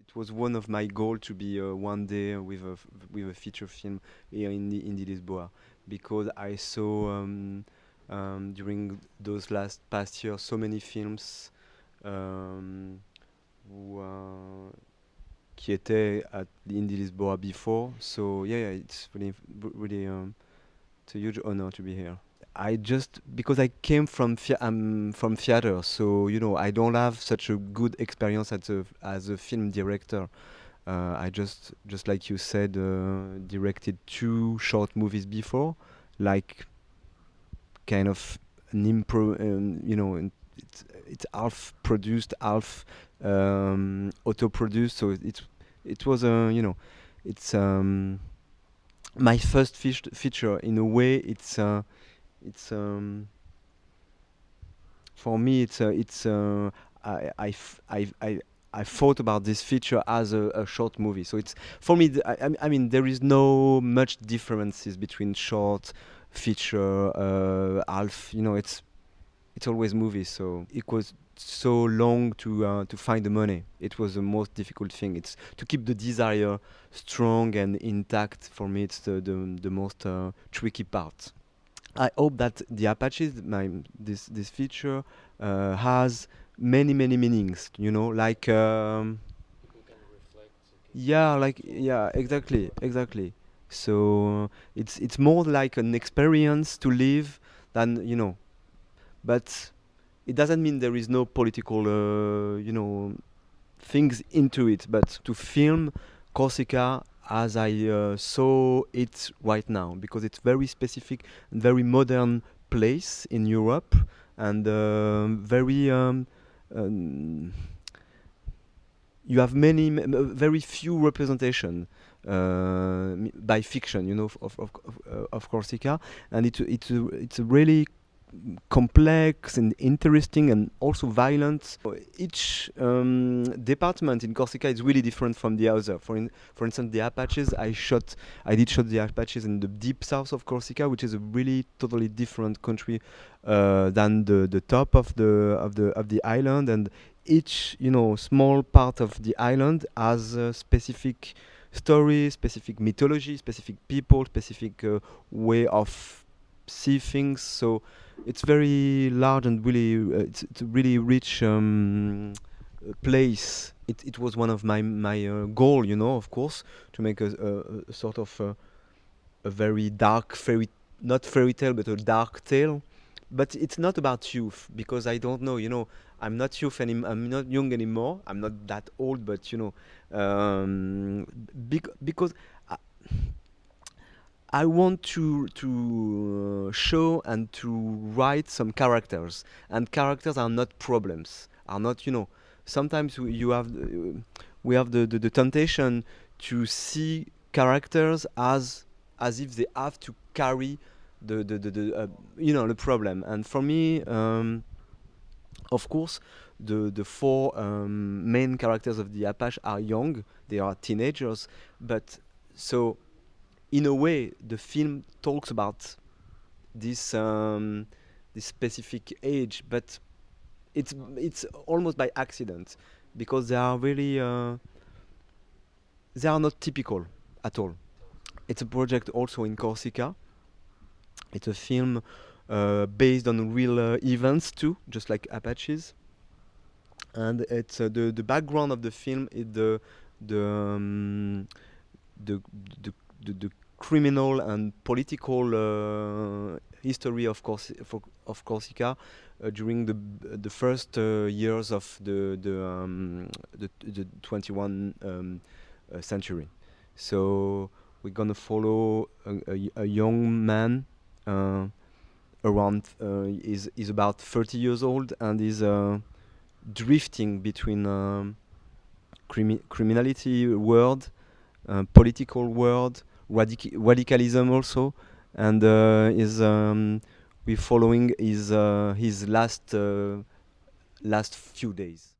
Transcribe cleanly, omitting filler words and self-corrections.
it was one of my goal to be one day with a feature film here in the IndieLisboa, because I saw during those last past years so many films um, who, qui étaient at the IndieLisboa before. So yeah, it's really it's a huge honor to be here. I just because I came from theater, so I don't have such a good experience as a film director. I just like you said, directed two short movies before, like kind of an impro, and it's half produced, half auto-produced. So it was it's my first feature in a way. It's For me, I, f- I thought about this feature as a short movie. So it's for me. I mean, there is no much differences between short, feature, half. It's always movies. So it was so long to find the money. It was the most difficult thing. It's to keep the desire strong and intact. For me, it's the most tricky part. I hope that the Apaches, this feature, has many meanings. Like yeah, like yeah, exactly. So it's more like an experience to live than but it doesn't mean there is no political things into it. But to film Corsica as I saw it right now, because it's very specific and very modern place in Europe, and very you have very few representation by fiction, of Corsica, and it's a really complex and interesting and also violent. Each department in Corsica is really different from the other. For instance, the Apaches, I did shot the Apaches in the deep south of Corsica, which is a really totally different country than the top of the island. And each small part of the island has a specific story, specific mythology, specific people, specific way of see things. So it's very large and really it's a really rich place. It was one of my goal, of course, to make a sort of a very dark not fairy tale, but a dark tale. But it's not about youth, because I don't know, I'm not I'm not young anymore. I'm not that old, but because I want to show and to write some characters, and characters are not problems. Are not Sometimes we have the temptation to see characters as if they have to carry the problem. And for me, of course, the four main characters of the Apache are young. They are teenagers, but so in a way, the film talks about this specific age, but it's almost by accident, because they are not typical at all. It's a project also in Corsica. It's a film based on real events too, just like Apaches. And it's the background of the film is the um, the the, the criminal and political history of Corsica during the first years of the 21 century. So we're gonna follow a young man uh, around is about 30 years old, and is drifting between criminality world, political world, radicalism also, and is we following his last few days.